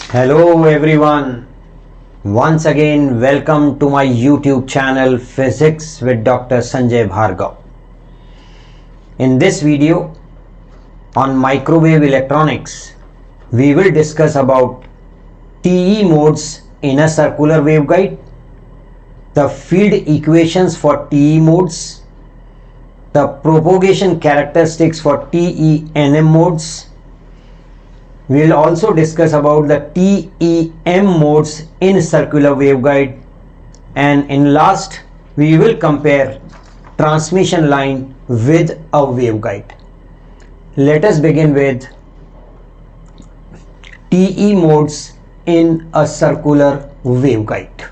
Hello everyone. Once again, welcome to my YouTube channel Physics with Dr. Sanjay Bhargav. In this video on microwave electronics, we will discuss about TE modes in a circular waveguide, the field equations for TE modes, the propagation characteristics for TENM modes. We will also discuss about the TEM modes in circular waveguide, and in last we will compare transmission line with a waveguide. Let us begin with TE modes in a circular waveguide.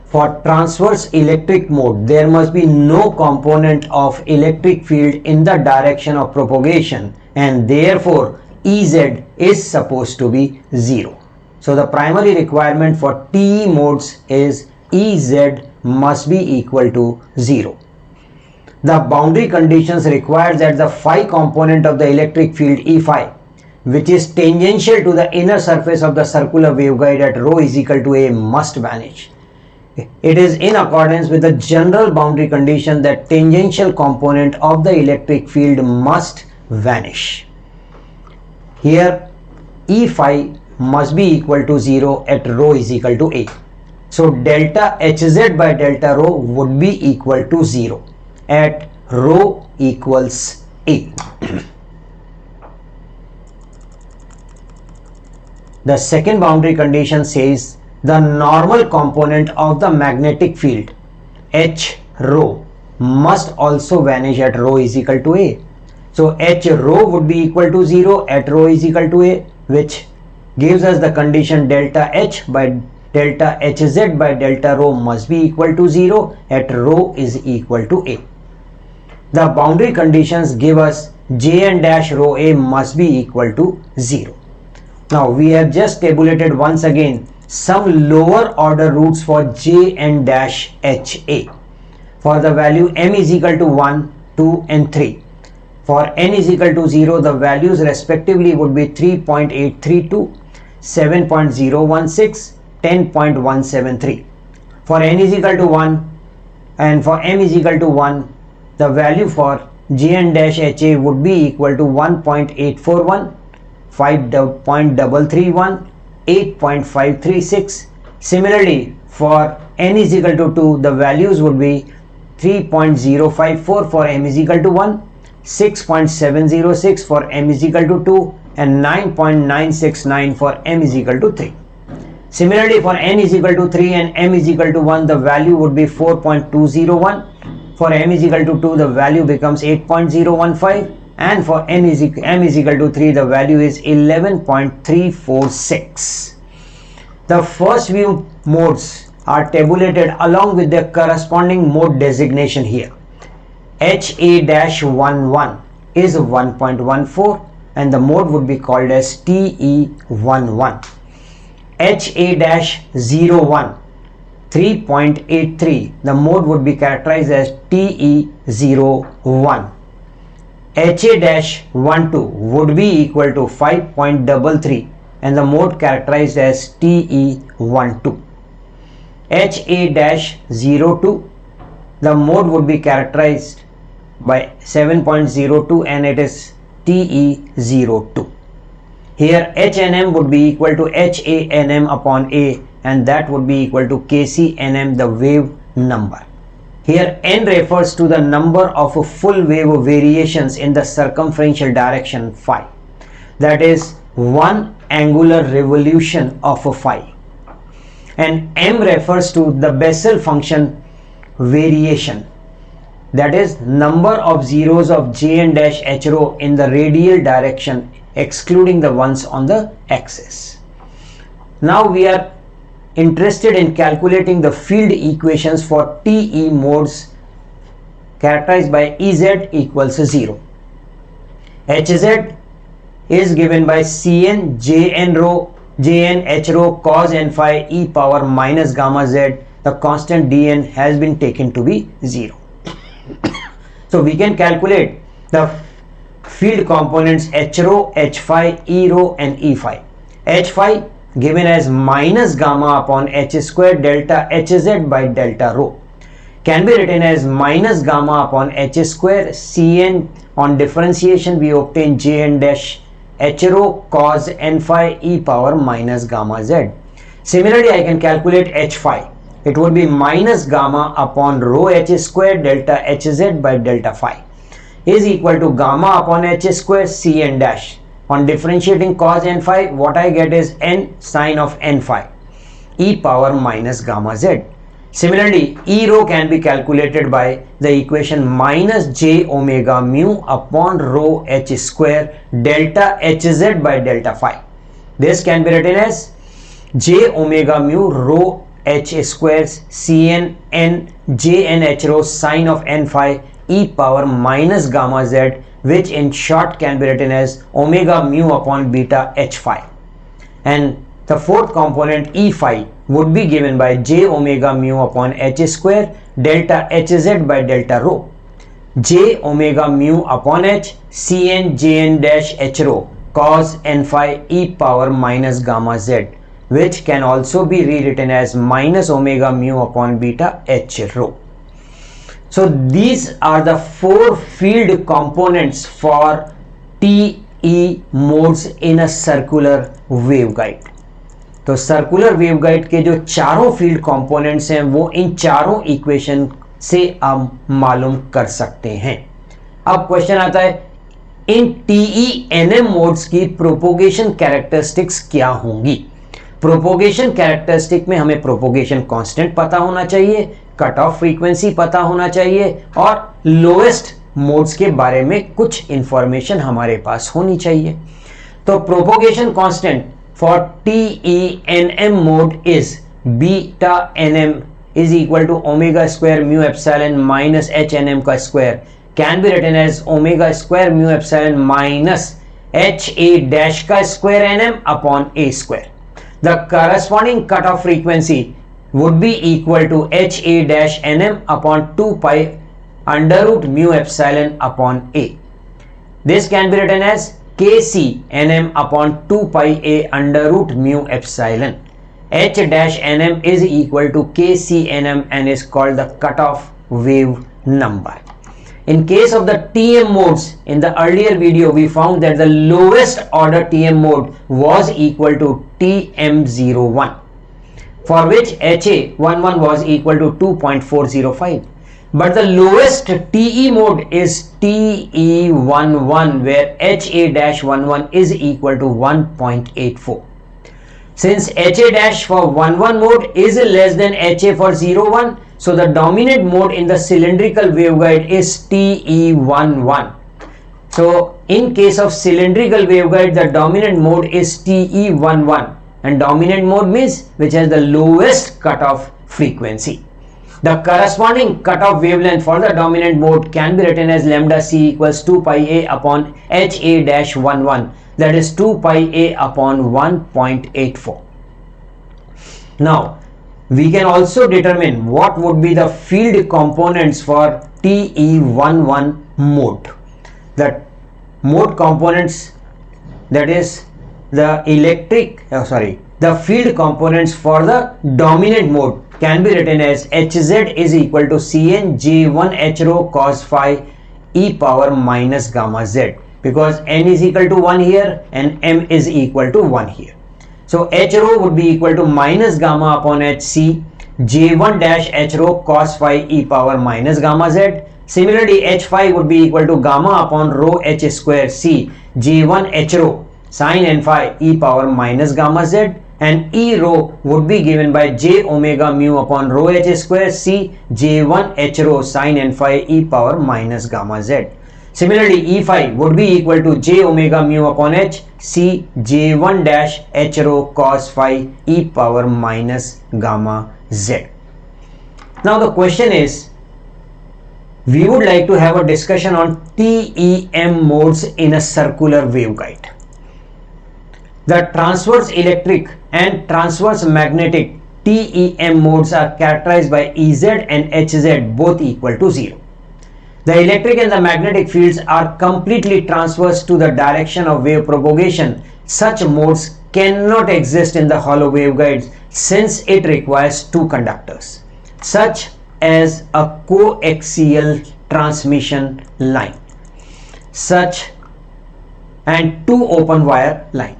For transverse electric mode, there must be no component of electric field in the direction of propagation, and therefore Ez is supposed to be 0. So the primary requirement for TE modes is Ez must be equal to 0. The boundary conditions require that the phi component of the electric field E phi, which is tangential to the inner surface of the circular waveguide at rho is equal to A, must vanish. It is in accordance with the general boundary condition that tangential component of the electric field must vanish. Here E phi must be equal to 0 at rho is equal to A. So delta Hz by delta rho would be equal to 0 at rho equals A. The second boundary condition says the normal component of the magnetic field H rho must also vanish at rho is equal to A. So H rho would be equal to 0 at rho is equal to A, which gives us the condition delta H by delta Hz by delta rho must be equal to 0 at rho is equal to A. The boundary conditions give us Jn dash rho A must be equal to 0. Now we have just tabulated once again some lower order roots for Jn dash HA. For the value m is equal to 1, 2 and 3. For n is equal to 0, the values respectively would be 3.832, 7.016, 10.173. For n is equal to 1 and for m is equal to 1, the value for Jn dash HA would be equal to 1.841, 5.331, 8.536. Similarly, for n is equal to 2, the values would be 3.054 for m is equal to 1, 6.706 for m is equal to 2 and 9.969 for m is equal to 3. Similarly, for n is equal to 3 and m is equal to 1, the value would be 4.201. For m is equal to 2, the value becomes 8.015, and for m is equal to 3, the value is 11.346. The first few modes are tabulated along with their corresponding mode designation here. HA-11 is 1.14 and the mode would be called as TE11. HA-01 3.83, the mode would be characterized as TE01. HA-12 would be equal to 5.33 and the mode characterized as TE12. HA-02, the mode would be characterized by 7.02 and it is TE02. Here HNM would be equal to HANM upon A, and that would be equal to KCNM, the wave number. Here n refers to the number of full wave variations in the circumferential direction phi, that is one angular revolution of a phi, and m refers to the Bessel function variation, that is number of zeros of Jn dash h rho in the radial direction excluding the ones on the axis. Now we are interested in calculating the field equations for TE modes characterized by Ez equals 0. Hz is given by Cn Jn rho Jn h rho cos n phi e power minus gamma z. The constant dn has been taken to be 0. So we can calculate the field components h rho, h phi, e rho and e phi. H phi given as minus gamma upon h square delta hz by delta rho can be written as minus gamma upon h square Cn. On differentiation we obtain Jn dash h rho cos n phi e power minus gamma z. Similarly, I can calculate h phi. It would be minus gamma upon rho h square delta hz by delta phi is equal to gamma upon h square Cn dash. On differentiating cos n phi, what I get is n sine of n phi e power minus gamma z. Similarly, E rho can be calculated by the equation minus j omega mu upon rho h square delta hz by delta phi. This can be written as j omega mu rho h squares Cn n j n h rho sine of n phi e power minus gamma z, which in short can be written as omega mu upon beta h phi. And the fourth component E phi would be given by j omega mu upon h square delta hz by delta rho. J omega mu upon h Cn jn dash h rho cos n phi e power minus gamma z, which can also be rewritten as minus omega mu upon beta h rho. So these are the four field components for TE modes in a circular waveguide. तो circular waveguide के जो चारों field components हैं वो इन चारों equation से आप मालूम कर सकते हैं. अब क्वेश्चन आता है, इन TE-NM मोड्स की प्रोपोगेशन कैरेक्टरिस्टिक्स क्या होंगी. प्रोपोगेशन कैरेक्टरिस्टिक में हमें प्रोपोगेशन कांस्टेंट पता होना चाहिए, कट ऑफ फ्रीक्वेंसी पता होना चाहिए और लोएस्ट मोड्स के बारे में कुछ इंफॉर्मेशन हमारे पास होनी चाहिए. तो propagation constant for TE-NM mode is beta nm is equal to omega square mu epsilon minus h nm का square can be written as omega square mu epsilon minus h a dash का square nm upon a square. The corresponding cutoff frequency would be equal to h a dash nm upon 2 pi under root mu epsilon upon a. This can be written as kc nm upon 2 pi a under root mu epsilon. H dash nm is equal to kc nm and is called the cutoff wave number. In case of the TM modes, in the earlier video we found that the lowest order TM mode was equal to TM01, for which HA11 was equal to 2.405. But the lowest TE mode is TE11, where HA-11 is equal to 1.84. Since HA- for 11 mode is less than HA for 01, so the dominant mode in the cylindrical waveguide is TE11. So in case of cylindrical waveguide, the dominant mode is TE11, and dominant mode means which has the lowest cutoff frequency. The corresponding cutoff wavelength for the dominant mode can be written as lambda c equals 2 pi a upon HA-11, that is 2 pi a upon 1.84. Now we can also determine what would be the field components for TE11 mode. The mode components, that is the the field components for the dominant mode can be written as Hz is equal to Cn J1 H rho cos phi e power minus gamma z, because n is equal to 1 here and m is equal to 1 here. So H rho would be equal to minus gamma upon Hc J1 dash H rho cos phi e power minus gamma z. Similarly, H phi would be equal to gamma upon rho H square C J1 H rho sin n phi e power minus gamma z, and E rho would be given by j omega mu upon rho H square C J1 H rho sin n phi e power minus gamma z. Similarly, E phi would be equal to j omega mu upon H C J1 dash H rho cos phi e power minus gamma z. Now the question is, we would like to have a discussion on TEM modes in a circular waveguide. The transverse electric and transverse magnetic TEM modes are characterized by Ez and Hz both equal to 0. The electric and the magnetic fields are completely transverse to the direction of wave propagation. Such modes cannot exist in the hollow waveguides since it requires two conductors, such as a coaxial transmission line, such and two open wire line.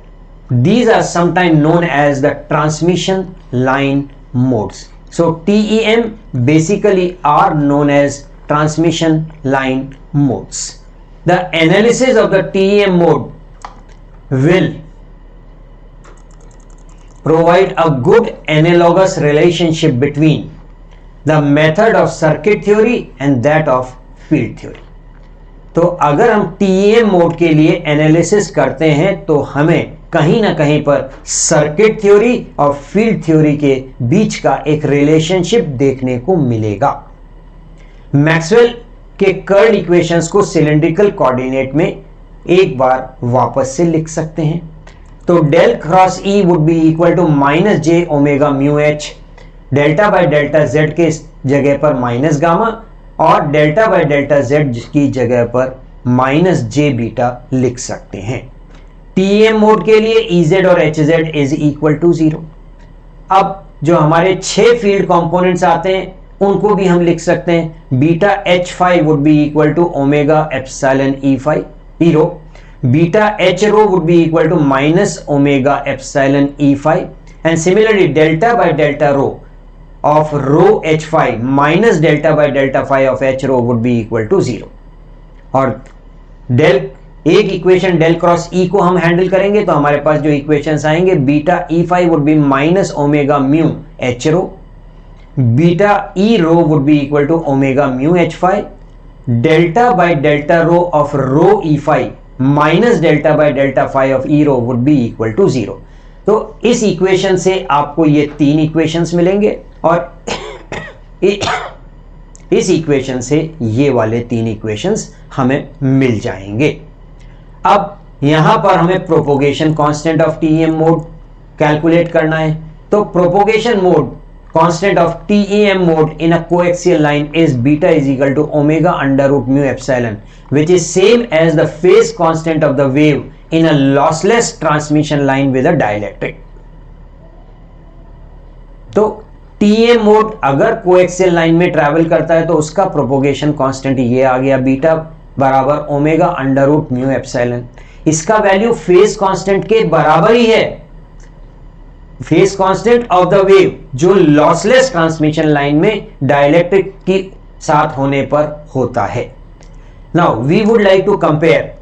These are sometimes known as the transmission line modes. So TEM basically are known as transmission line modes. The analysis of the TEM mode will provide a good analogous relationship between the method of circuit theory and that of field theory. तो अगर हम TEM mode के लिए analysis करते हैं तो हमें कहीं ना कहीं पर सर्किट थ्योरी और फील्ड थ्योरी के बीच का एक रिलेशनशिप देखने को मिलेगा। मैक्सवेल के कर्ल इक्वेशंस को सिलेंड्रिकल कोऑर्डिनेट में एक बार वापस से लिख सकते हैं। तो del cross E would be equal to minus j omega mu H, delta by delta z के जगह पर माइनस गामा और डेल्टा बाय डेल्टा जेड की जगह पर माइनस जे बीटा लिख सकते हैं। TEM मोड के लिए EZ और HZ इज इक्वल टू 0। अब जो हमारे 6 फील्ड कंपोनेंट्स आते हैं उनको भी हम लिख सकते हैं। Beta H5 would be equal to omega epsilon E5 rho, beta H rho would be equal to minus omega epsilon E5 and similarly delta by delta rho of rho H5 minus delta by delta phi of H rho would be equal to 0। और एक equation del cross ई को हम handle करेंगे तो हमारे पास जो equations आएंगे beta E5 would be minus omega mu H rho, beta E rho would be equal to omega mu H5, delta by delta rho of rho E5 minus delta by delta phi of E rho would be equal to 0। तो इस equation से आपको ये 3 equations मिलेंगे और इस equation से ये वाले 3 इक्वेशंस हमें मिल जाएंगे। अब यहां पर हमें propagation constant of TEM mode calculate करना है। तो propagation mode constant of TEM mode in a coaxial line is beta is equal to omega under root mu epsilon which is same as the phase constant of the wave in a lossless transmission line with a dielectric। तो TEM mode अगर coaxial line में travel करता है तो उसका propagation constant ये आ गया beta बराबर omega under root mu epsilon. इसका वैल्यू फेज कांस्टेंट के बराबर ही है, phase constant of the wave जो लॉसलेस ट्रांसमिशन लाइन में डाइलेक्ट्रिक के साथ होने पर होता है। Now we would like to compare.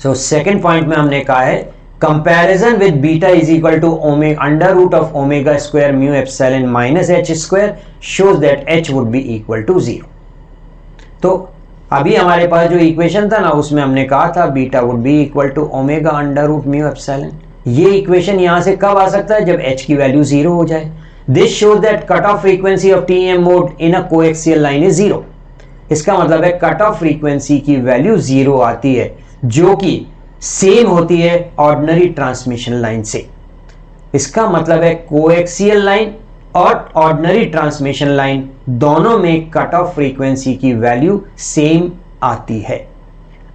So second point में हमने कहा है comparison with beta is equal to omega under root of omega square mu epsilon minus h square shows that h would be equal to 0। तो अभी हमारे पास जो equation था ना उसमें हमने कहा था beta would be equal to omega under root mu epsilon. ये इक्वेशन यहां से कब आ सकता है? जब एच की वैल्यू 0 हो जाए। This shows that cut off frequency of TEM mode in a coaxial line is 0। इसका मतलब है कट ऑफ फ्रीक्वेंसी की वैल्यू 0 आती है जो कि सेम होती है ऑर्डिनरी ट्रांसमिशन लाइन से। इसका मतलब है कोएक्सियल लाइन और ऑर्डिनरी ट्रांसमिशन लाइन दोनों में कट ऑफ फ्रीक्वेंसी की वैल्यू सेम आती है।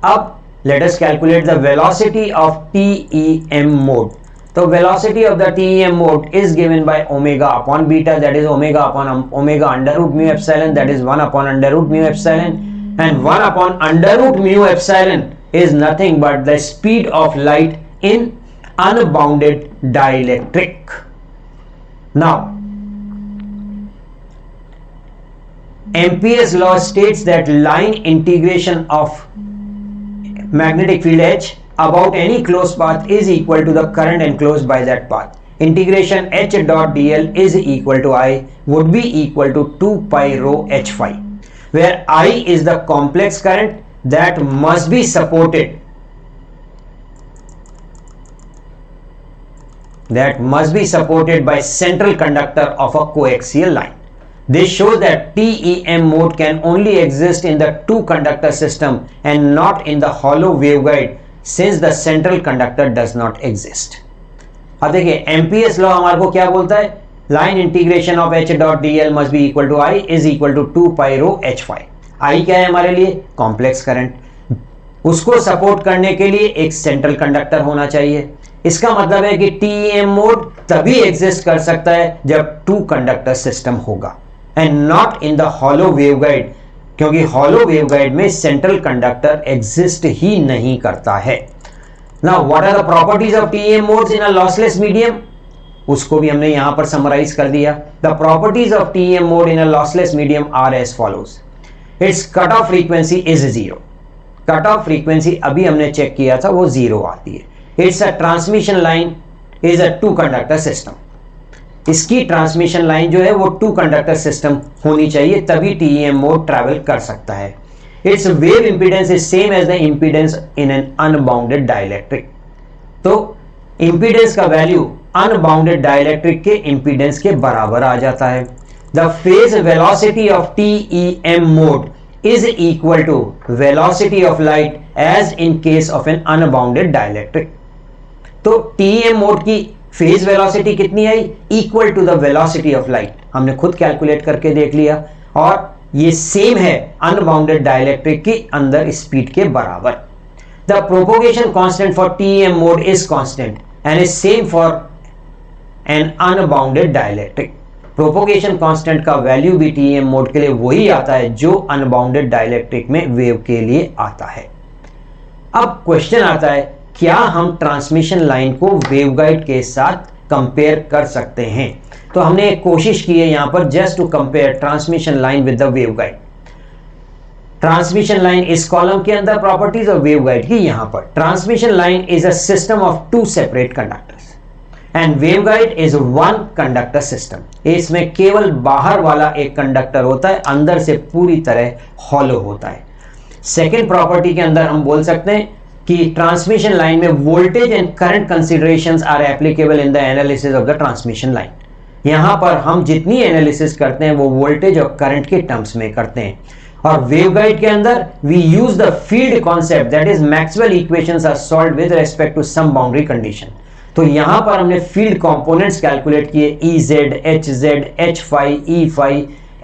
अब let us calculate the velocity of TEM mode. तो velocity of the TEM mode is given by omega upon beta that is omega upon omega under root mu epsilon that is 1 upon under root mu epsilon and 1 upon under root mu epsilon is nothing but the speed of light in unbounded dielectric. Now, Ampere's law states that line integration of magnetic field H about any closed path is equal to the current enclosed by that path. Integration H dot dl is equal to I would be equal to 2 pi rho H phi, where I is the complex current that must be supported by central conductor of a coaxial line. This shows that TEM mode can only exist in the two conductor system and not in the hollow waveguide since the central conductor does not exist। अब देखिए Ampere's law हमारे को क्या बोलता है? Line integration of H dot dl must be equal to I is equal to 2 pi rho H phi। आई क्या है हमारे लिए? Complex current. उसको सपोर्ट करने के लिए एक सेंट्रल कंडक्टर होना चाहिए। इसका मतलब है कि TEM मोड तभी एग्जिस्ट कर सकता है जब टू कंडक्टर सिस्टम होगा and not in the hollow waveguide, क्योंकि हॉलो वेवगाइड में सेंट्रल कंडक्टर एग्जिस्ट ही नहीं करता है। Now what are the properties of TEM modes in a lossless medium, उसको भी हमने यहां पर समराइज कर दिया। The properties of TEM mode in a lossless medium are as follows. Its cut off frequency is 0, cut off frequency अभी हमने check किया था वो 0 आती है। It's a transmission line is a two conductor system, इसकी ट्रांसमिशन लाइन जो है वो टू कंडक्टर सिस्टम होनी चाहिए तभी TEM मोड ट्रैवल कर सकता है। Its wave impedance is same as the impedance in an unbounded dielectric, तो इंपीडेंस का वैल्यू अनबाउंडेड डाइलेक्ट्रिक के इंपीडेंस के बराबर आ जाता है। The phase velocity of TEM mode is equal to velocity of light as in case of an unbounded dielectric। तो TEM mode की फेज वेलोसिटी कितनी आई, equal to the velocity of light, हमने खुद कैलकुलेट करके देख लिया और ये सेम है अनबाउंडेड डाइलेक्ट्रिक के अंदर स्पीड के बराबर। The propagation constant for TEM mode is constant and is same for an unbounded dielectric. Propagation constant का वैल्यू भी TEM मोड के लिए वही आता है जो अनबाउंडेड डाइलेक्ट्रिक में वेव के लिए आता है। अब क्वेश्चन आता है, क्या हम ट्रांसमिशन लाइन को वेवगाइड के साथ कंपेयर कर सकते हैं? तो हमने एक कोशिश की है यहां पर just to compare transmission line with the waveguide. Transmission line इस कॉलम के अंदर प्रॉपर्टीज और वेवगाइड की यहां पर। Transmission line is a system of two separate conductors and waveguide is one conductor system. इसमें केवल बाहर वाला एक कंडक्टर होता है, अंदर से पूरी तरह हॉलो होता है। सेकेंड प्रॉपर्टी के अंदर हम बोल सकते हैं कि ट्रांसमिशन लाइन में voltage and current considerations are applicable in the analysis of the transmission line. यहां पर हम जितनी एनालिसिस करते हैं वो वोल्टेज और करंट के टर्म्स में करते हैं। और वेवगाइड के अंदर we use the field concept, that is Maxwell equations are solved with respect to some boundary condition. तो यहां पर हमने फील्ड कंपोनेंट्स कैलकुलेट किए, EZ, HZ, H phi, E phi,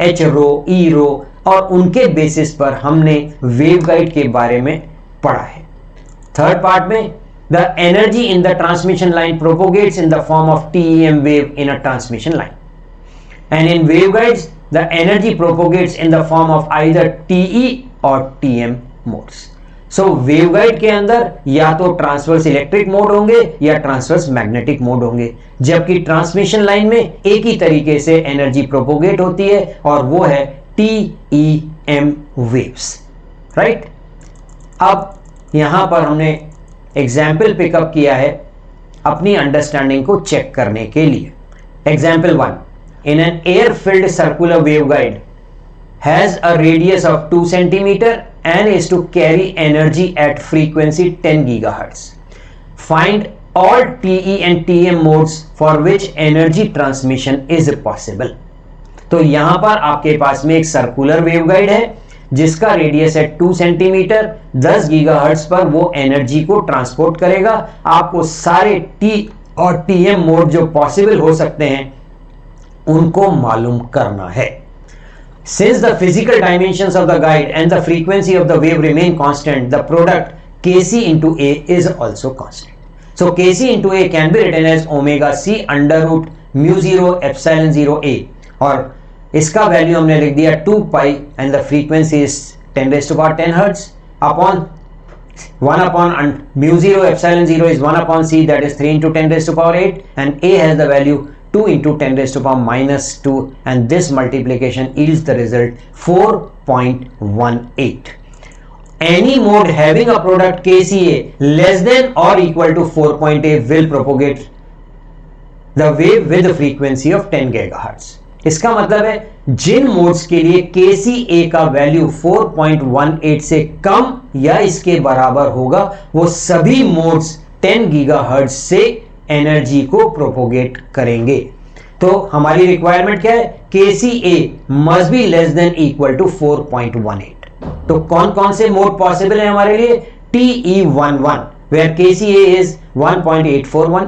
H rho, E rho, और उनके basis पर हमने waveguide के बारे में पढ़ा है। थर्ड पार्ट में the energy in the transmission line propagates in the form of TEM wave in a transmission line and in waveguides the energy propagates in the form of either TE और TM modes. सो waveguide के अंदर या तो transverse electric mode होंगे या transverse magnetic mode होंगे, जबकि transmission line में एक ही तरीके से एनर्जी प्रोपोगेट होती है और वो है TEM वेव्स, राइट। अब यहां पर हमने एग्जाम्पल पिकअप किया है अपनी अंडरस्टैंडिंग को चेक करने के लिए। Example 1, in an air filled circular waveguide has a radius of 2 centimeter and is to carry energy at frequency 10 gigahertz. Find all TE and TM modes for which energy transmission is possible. तो यहां पर आपके पास में एक circular waveguide है जिसका radius है 2 centimetre, 10 gigahertz पर वो एनर्जी को ट्रांसपोर्ट करेगा। आपको सारे T और TM मोड जो पॉसिबल हो सकते हैं उनको मालूम करना है। Since the physical dimensions of the guide and the frequency of the wave remain constant, the product Kc into A is also constant. So Kc into A can be written as omega C under root mu 0 epsilon 0 A, और इसका value हमने लिख दिया 2 pi and the frequency is 10 raised to power 10 hertz upon 1 upon mu 0 epsilon 0 is 1 upon C, that is 3 into 10 raised to power 8, and A has the value 2 into 10 raised to power minus 2, and this multiplication yields the result 4.18. Any mode having a product Kca less than or equal to 4.8 will propagate the wave with the frequency of 10 GHz. इसका मतलब है जिन modes के लिए Kca का value 4.18 से कम या इसके बराबर होगा वो सभी मोड्स 10 GHz से एनर्जी को प्रोपोगेट करेंगे। तो हमारी रिक्वायरमेंट क्या है, Kca must be less than equal to 4.18। तो कौन कौन से मोड पॉसिबल है हमारे लिए, TE11 where Kca is 1.841,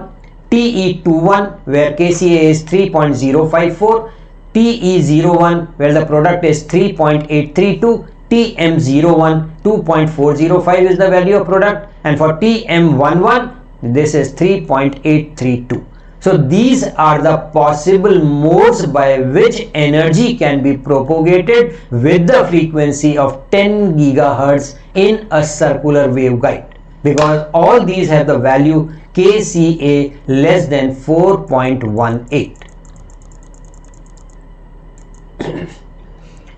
TE21 where Kca is 3.054, TE01 where the product is 3.832, TM01 2.405 is the value of product, and for TM11 this is 3.832. So these are the possible modes by which energy can be propagated with the frequency of 10 gigahertz in a circular waveguide, because all these have the value kCa less than 4.18.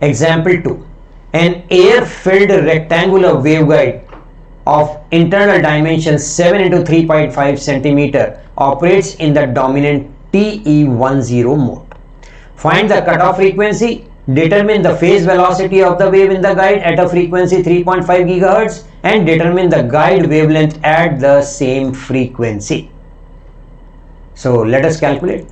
Example 2. An air-filled rectangular waveguide of internal dimensions 7 into 3.5 centimeter operates in the dominant TE10 mode. Find the cutoff frequency, determine the phase velocity of the wave in the guide at a frequency 3.5 gigahertz, and determine the guide wavelength at the same frequency. So let us calculate.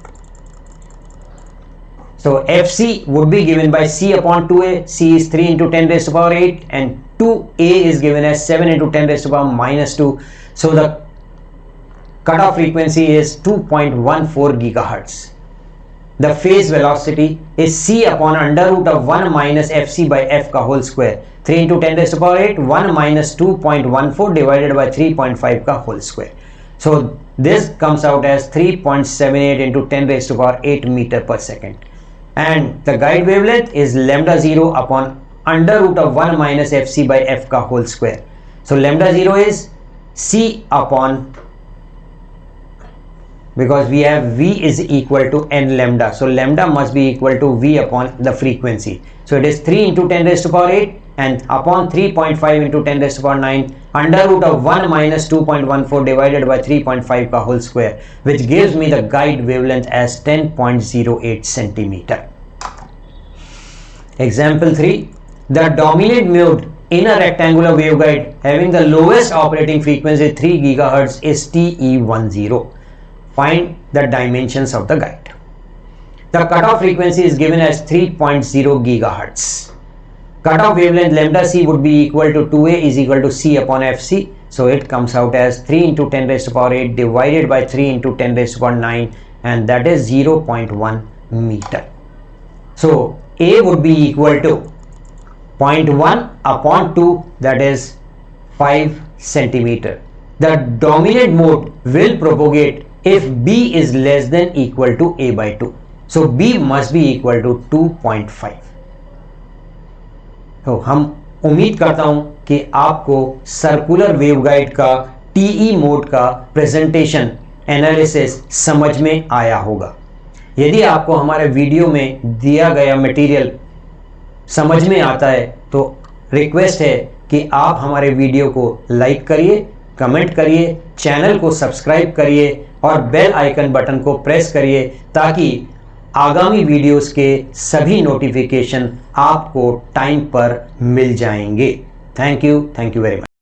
So Fc would be given by C upon 2a. C is 3 into 10 raised to power 8 and 2a is given as 7 into 10 raised to power minus 2. So the cutoff frequency is 2.14 gigahertz. The phase velocity is C upon under root of 1 minus Fc by F ka whole square. 3 into 10 raised to power 8, 1 minus 2.14 divided by 3.5 ka whole square. So this comes out as 3.78 into 10 raised to power 8 meter per second. And the guide wavelength is lambda 0 upon under root of 1 minus Fc by F ka whole square. So lambda 0 is C upon, because we have V is equal to n lambda, so lambda must be equal to V upon the frequency. So it is 3 into 10 raised to power 8 and upon 3.5 into 10 raised to power 9 under root of 1 minus 2.14 divided by 3.5 ka whole square, which gives me the guide wavelength as 10.08 centimeter. Example 3. The dominant mode in a rectangular waveguide having the lowest operating frequency 3 gigahertz is TE10. Find the dimensions of the guide. The cutoff frequency is given as 3.0 gigahertz. Cutoff wavelength lambda c would be equal to 2a is equal to c upon fc. So it comes out as 3 into 10 raised to power 8 divided by 3 into 10 raised to power 9, and that is 0.1 meter. So a would be equal to 0.1 upon 2, that is 5 centimeter. The dominant mode will propagate if b is less than equal to a by 2. So b must be equal to 2.5. तो हम उम्मीद करता हूं कि आपको circular waveguide का TE mode का presentation analysis समझ में आया होगा। यदि आपको हमारे वीडियो में दिया गया मटेरियल समझ में आता है तो रिक्वेस्ट है कि आप हमारे वीडियो को लाइक करिए, कमेंट करिए, चैनल को सब्सक्राइब करिए और बेल आइकन बटन को प्रेस करिए ताकि आगामी वीडियोस के सभी नोटिफिकेशन आपको टाइम पर मिल जाएंगे। Thank you very much.